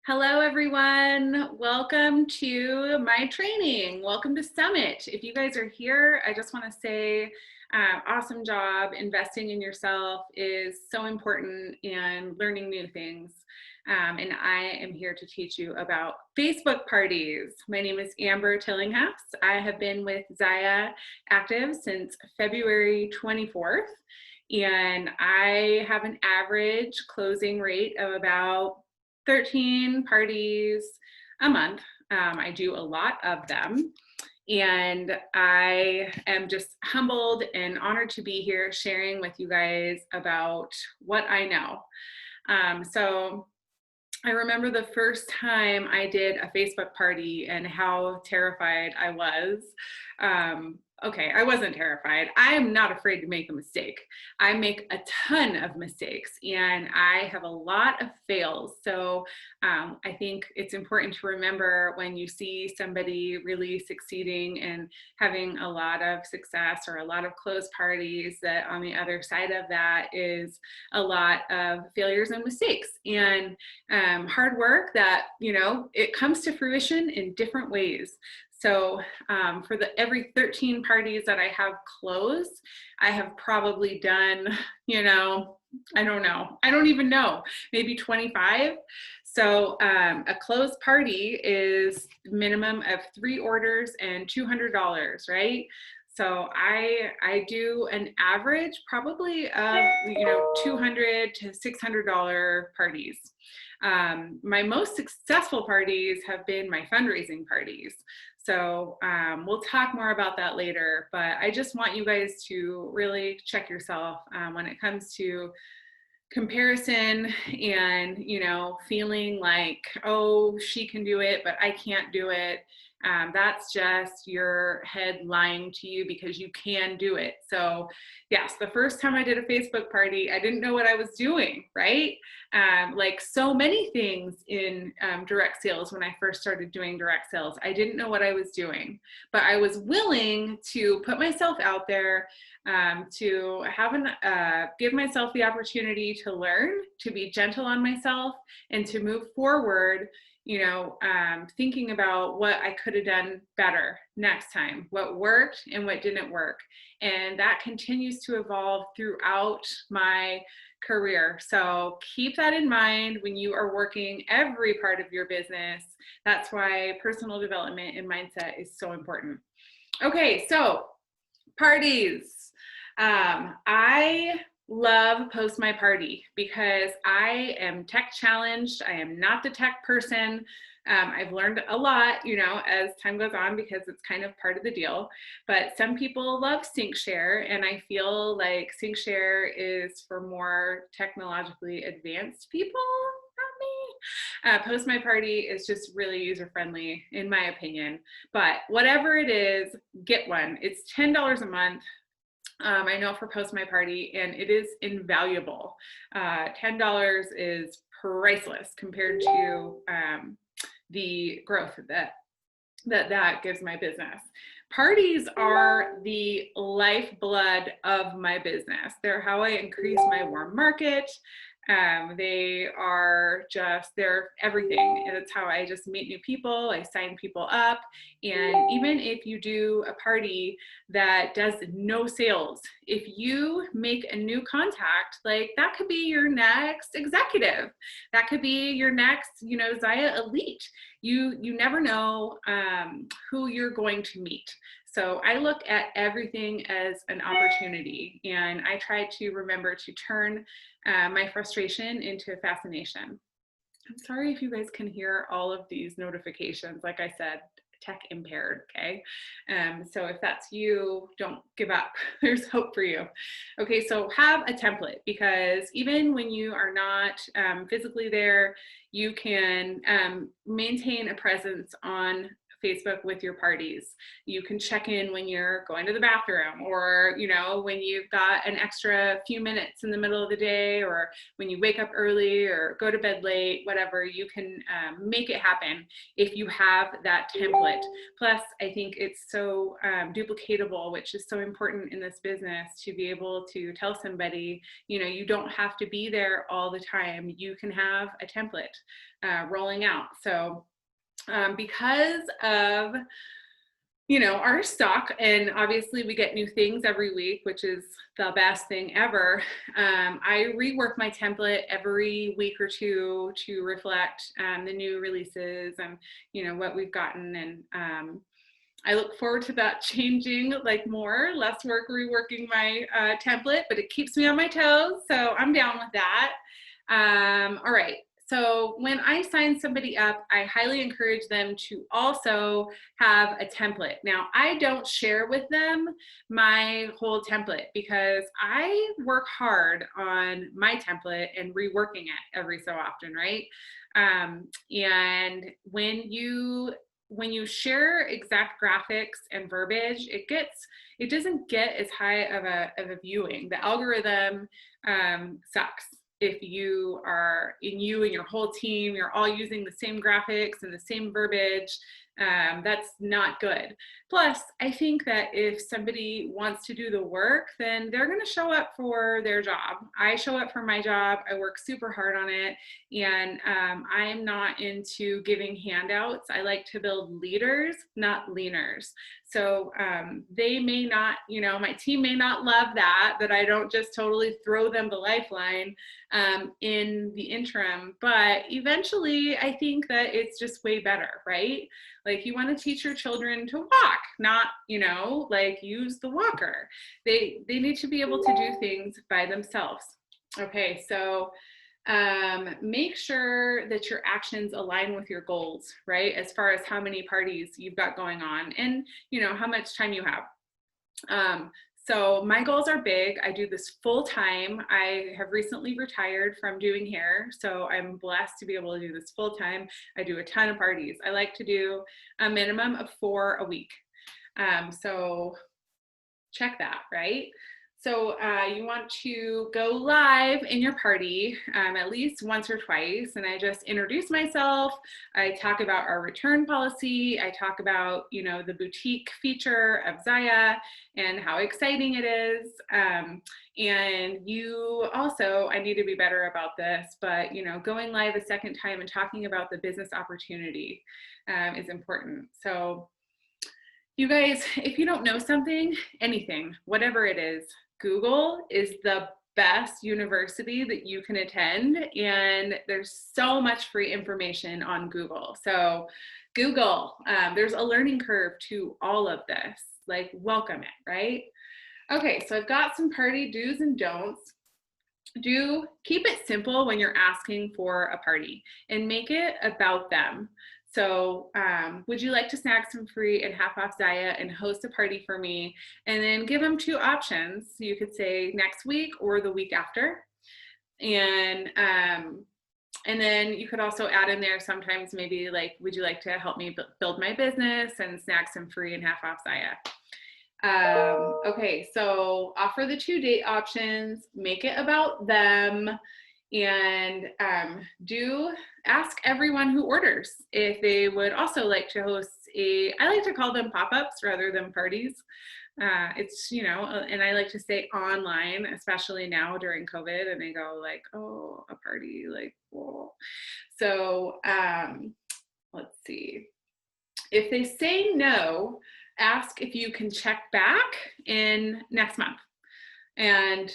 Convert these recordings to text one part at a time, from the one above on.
Hello, everyone. Welcome to my training. Welcome to Summit. If you guys are here, I just want to say awesome job. Investing in yourself is so important and learning new things. And I am here to teach you about Facebook parties. My name is Amber Tillinghast. I have been with Zyia active since February 24th. And I have an average closing rate of about 13 parties a month. I do a lot of them. And I am just humbled and honored to be here sharing with you guys about what I know. So I remember the first time I did a Facebook party and how terrified I was. Okay, I wasn't terrified. I am not afraid to make a mistake. I make a ton of mistakes and I have a lot of fails. So I think it's important to remember when you see somebody really succeeding and having a lot of success or a lot of closed parties, that on the other side of that is a lot of failures and mistakes and hard work that, it comes to fruition in different ways. So for every 13 parties that I have closed, I have probably done, I don't know. I don't even know, maybe 25. So a closed party is minimum of 3 orders and $200, right? So I do an average probably of, $200 to $600 parties. My most successful parties have been my fundraising parties. So we'll talk more about that later, but I just want you guys to really check yourself when it comes to comparison and, feeling like, oh, she can do it, but I can't do it. That's just your head lying to you because you can do it. So yes, the first time I did a Facebook party, I didn't know what I was doing, right? Like so many things in direct sales, when I first started doing direct sales, I didn't know what I was doing, but I was willing to put myself out there, to give myself the opportunity to learn, to be gentle on myself, and to move forward, thinking about what I could have done better next time, what worked and what didn't work. And that continues to evolve throughout my career. So keep that in mind when you are working every part of your business. That's why personal development and mindset is so important. Okay, so parties. I love Post My Party because I am tech challenged. I am not the tech person. I've learned a lot, as time goes on because it's kind of part of the deal. But some people love SyncShare, and I feel like SyncShare is for more technologically advanced people. Post My Party is just really user-friendly, in my opinion. But whatever it is, get one. It's $10 a month. I know for Post My Party, and it is invaluable. $10 is priceless compared to the growth that gives my business. Parties are the lifeblood of my business. They're how I increase my warm market. They're everything. It's how I just meet new people. I sign people up. And even if you do a party that does no sales, if you make a new contact, like that could be your next executive. That could be your next, Zyia elite. You never know who you're going to meet. So I look at everything as an opportunity, and I try to remember to turn my frustration into fascination. I'm sorry if you guys can hear all of these notifications. Like I said, tech impaired, okay? So if that's you, don't give up. There's hope for you. Okay, so have a template, because even when you are not physically there, you can maintain a presence on Facebook with your parties. You can check in when you're going to the bathroom, or, you know, when you've got an extra few minutes in the middle of the day, or when you wake up early or go to bed late, whatever, you can make it happen if you have that template. Plus, I think it's so duplicatable, which is so important in this business, to be able to tell somebody, you know, you don't have to be there all the time. You can have a template rolling out. So because of, you know, our stock, and obviously we get new things every week, which is the best thing ever. I rework my template every week or two to reflect the new releases and, you know, what we've gotten. And I look forward to that changing, like less work reworking my template, but it keeps me on my toes. So I'm down with that. All right. So when I sign somebody up, I highly encourage them to also have a template. Now, I don't share with them my whole template because I work hard on my template and reworking it every so often, right? And when you share exact graphics and verbiage, it doesn't get as high of a viewing. The algorithm sucks. If you and your whole team, you're all using the same graphics and the same verbiage, that's not good. Plus, I think that if somebody wants to do the work, then they're going to show up for their job. I show up for my job. I work super hard on it. And I'm not into giving handouts. I like to build leaders, not leaners. So they may not, you know, my team may not love that I don't just totally throw them the lifeline in the interim. But eventually, I think that it's just way better, right? Like, you want to teach your children to walk, not, you know, like use the walker. They need to be able to do things by themselves. Okay, so make sure that your actions align with your goals, right? As far as how many parties you've got going on and, you know, how much time you have. So my goals are big. I do this full time. I have recently retired from doing hair, so I'm blessed to be able to do this full time. I do a ton of parties. I like to do a minimum of 4 a week. So check that, right? So you want to go live in your party at least once or twice. And I just introduce myself. I talk about our return policy. I talk about, you know, the boutique feature of Zyia and how exciting it is. And you also, I need to be better about this, but, you know, going live a second time and talking about the business opportunity is important. So you guys, if you don't know something, anything, whatever it is, Google is the best university that you can attend, and there's so much free information on Google. So Google, there's a learning curve to all of this, like, welcome it, right? Okay, so I've got some party do's and don'ts. Keep it simple when you're asking for a party and make it about them. So would you like to snag some free and half off Zyia and host a party for me? And then give them 2 options. You could say next week or the week after. And then you could also add in there sometimes maybe like, would you like to help me build my business and snag some free and half off Zyia? Okay, so offer the 2 date options, make it about them, and do ask everyone who orders if they would also like to host I like to call them pop-ups rather than parties. It's, you know, and I like to say online, especially now during COVID, and they go like, oh, a party, like, whoa. So let's see. If they say no, ask if you can check back in next month. And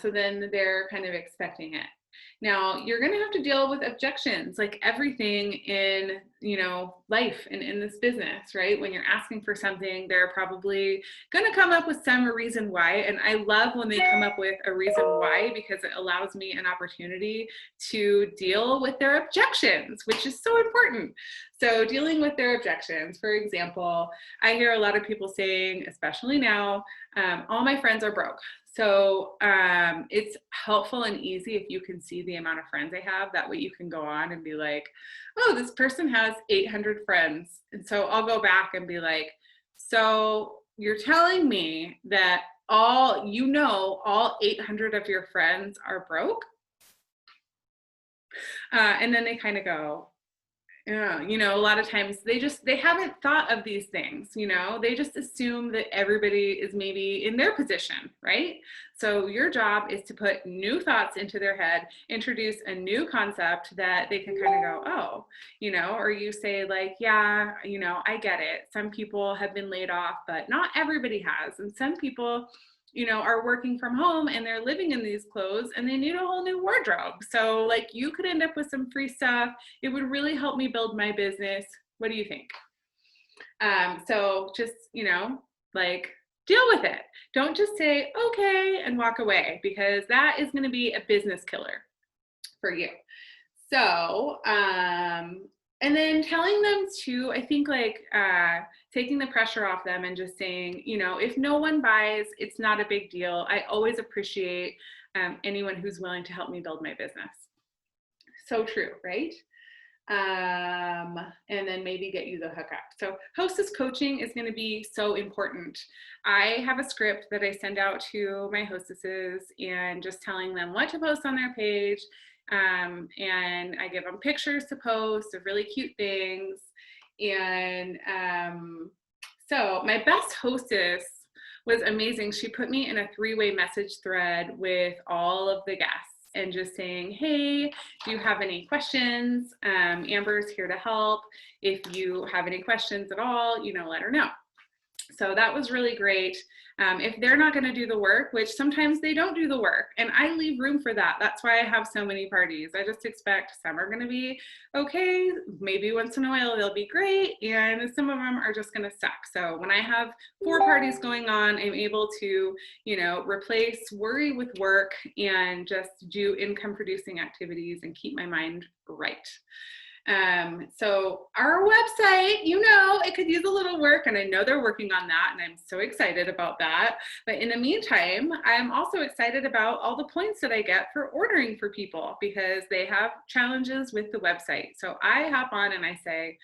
so then they're kind of expecting it. Now, you're going to have to deal with objections, like everything in, you know, life and in this business, right? When you're asking for something, they're probably going to come up with some reason why. And I love when they come up with a reason why, because it allows me an opportunity to deal with their objections, which is so important. So dealing with their objections, for example, I hear a lot of people saying, especially now, all my friends are broke. So it's helpful and easy if you can see the amount of friends they have. That way you can go on and be like, oh, this person has 800 friends. And so I'll go back and be like, so you're telling me that all 800 of your friends are broke? And then they kind of go, yeah, a lot of times they haven't thought of these things, they just assume that everybody is maybe in their position, right? So your job is to put new thoughts into their head, introduce a new concept that they can kind of go, oh, or you say like, yeah, I get it. Some people have been laid off, but not everybody has. And some people are working from home and they're living in these clothes and they need a whole new wardrobe. So like you could end up with some free stuff. It would really help me build my business. What do you think? So just, like deal with it. Don't just say, okay, and walk away, because that is going to be a business killer for you. So, and then telling them to, I think like taking the pressure off them and just saying, if no one buys, it's not a big deal. I always appreciate anyone who's willing to help me build my business. So true, right? And then maybe get you the hookup. So hostess coaching is going to be so important. I have a script that I send out to my hostesses and just telling them what to post on their page. And I give them pictures to post of really cute things. And so my best hostess was amazing. She put me in a 3-way message thread with all of the guests and just saying, hey, do you have any questions? Amber's here to help. If you have any questions at all, let her know. So that was really great. If they're not going to do the work, which sometimes they don't do the work, and I leave room for that. That's why I have so many parties. I just expect some are going to be okay. Maybe once in a while they'll be great, and some of them are just going to suck. So when I have 4 parties going on, I'm able to, replace worry with work and just do income producing activities and keep my mind right. So our website, it could use a little work, and I know they're working on that, and I'm so excited about that. But in the meantime, I'm also excited about all the points that I get for ordering for people, because they have challenges with the website. So I hop on and I say,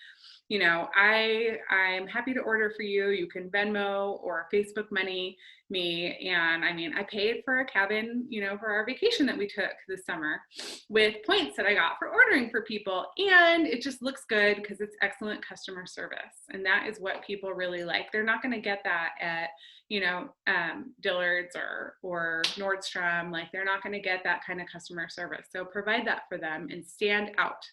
I'm happy to order for you. You can Venmo or Facebook money me. And I paid for a cabin, for our vacation that we took this summer with points that I got for ordering for people. And it just looks good because it's excellent customer service. And that is what people really like. They're not going to get that at, Dillard's or Nordstrom. Like, they're not going to get that kind of customer service. So provide that for them and stand out.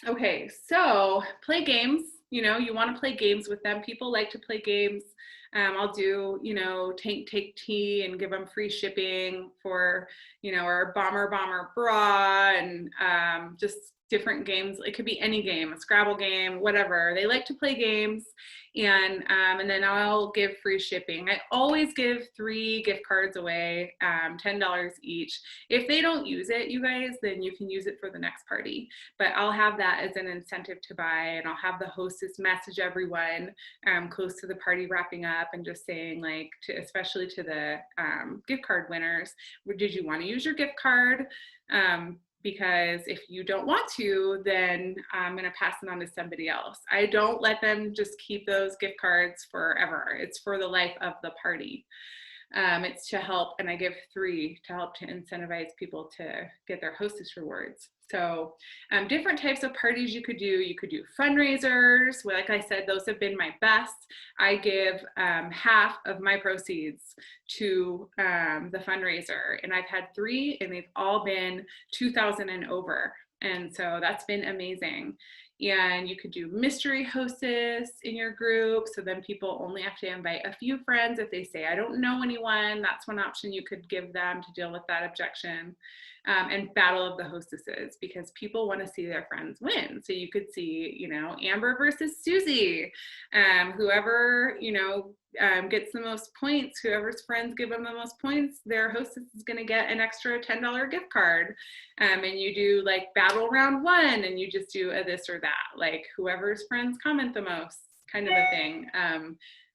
Okay, so play games. You want to play games with them. People like to play games. I'll do, take tea and give them free shipping for, our bomber bra, and just different games. It could be any game, a Scrabble game, whatever. They like to play games, and then I'll give free shipping. I always give 3 gift cards away, $10 each. If they don't use it, you guys, then you can use it for the next party. But I'll have that as an incentive to buy, and I'll have the hostess message everyone close to the party wrapping up and just saying, like, especially to the gift card winners, did you want to use your gift card? Because if you don't want to, then I'm going to pass it on to somebody else. I don't let them just keep those gift cards forever. It's for the life of the party. It's to help, and I give 3 to help to incentivize people to get their hostess rewards. So different types of parties you could do. You could do fundraisers. Well, like I said, those have been my best. I give half of my proceeds to the fundraiser, and I've had 3, and they've all been $2,000 and over. And so that's been amazing. And you could do mystery hostess in your group. So then people only have to invite a few friends. If they say, I don't know anyone, that's one option you could give them to deal with that objection. And battle of the hostesses, because people want to see their friends win. So you could see, you know, Amber versus Susie. Whoever, you know, gets the most points, whoever's friends give them the most points, their hostess is going to get an extra $10 gift card. And you do like battle round 1, and you just do a this or that, like whoever's friends comment the most, kind of a thing.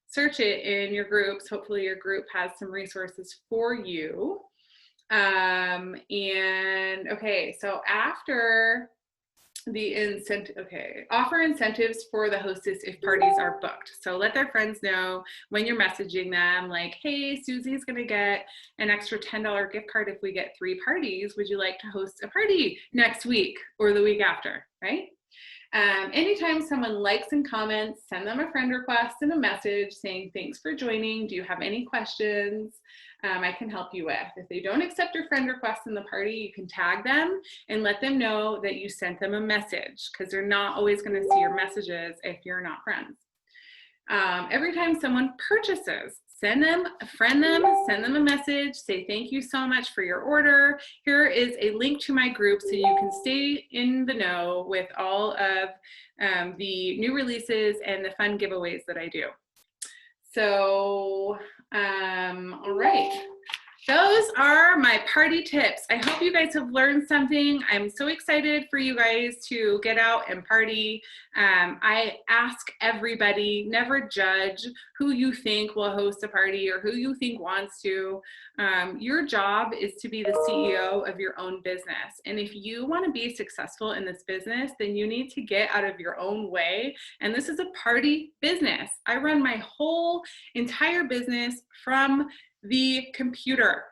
Search it in your groups. Hopefully your group has some resources for you. And okay, so after the incentive, okay, offer incentives for the hostess if parties are booked. So let their friends know when you're messaging them, like, hey, Susie's gonna get an extra $10 gift card if we get 3 parties. Would you like to host a party next week or the week after, right? Anytime someone likes and comments, send them a friend request and a message saying, thanks for joining. Do you have any questions I can help you with? If they don't accept your friend request in the party, you can tag them and let them know that you sent them a message, because they're not always going to see your messages if you're not friends. Every time someone purchases, send them a message, say thank you so much for your order. Here is a link to my group so you can stay in the know with all of the new releases and the fun giveaways that I do. So, all right. Those are my party tips. I hope you guys have learned something. I'm so excited for you guys to get out and party. I ask everybody, never judge who you think will host a party or who you think wants to. Your job is to be the CEO of your own business. And if you want to be successful in this business, then you need to get out of your own way. And this is a party business. I run my whole entire business from the computer,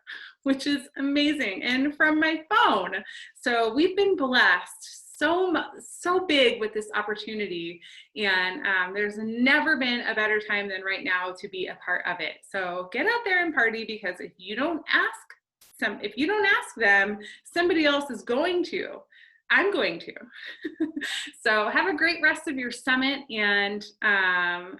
which is amazing, and from my phone. So we've been blessed so big with this opportunity, and there's never been a better time than right now to be a part of it. So get out there and party, because if you don't ask them, somebody else is going to. I'm going to. So have a great rest of your summit, and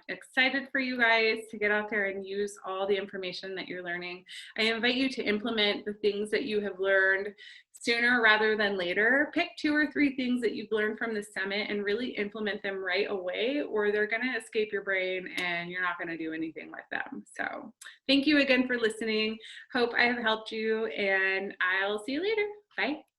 excited for you guys to get out there and use all the information that you're learning. I invite you to implement the things that you have learned sooner rather than later. Pick 2 or 3 things that you've learned from the summit and really implement them right away, or they're going to escape your brain and you're not going to do anything with them. So thank you again for listening. Hope I have helped you, and I'll see you later. Bye.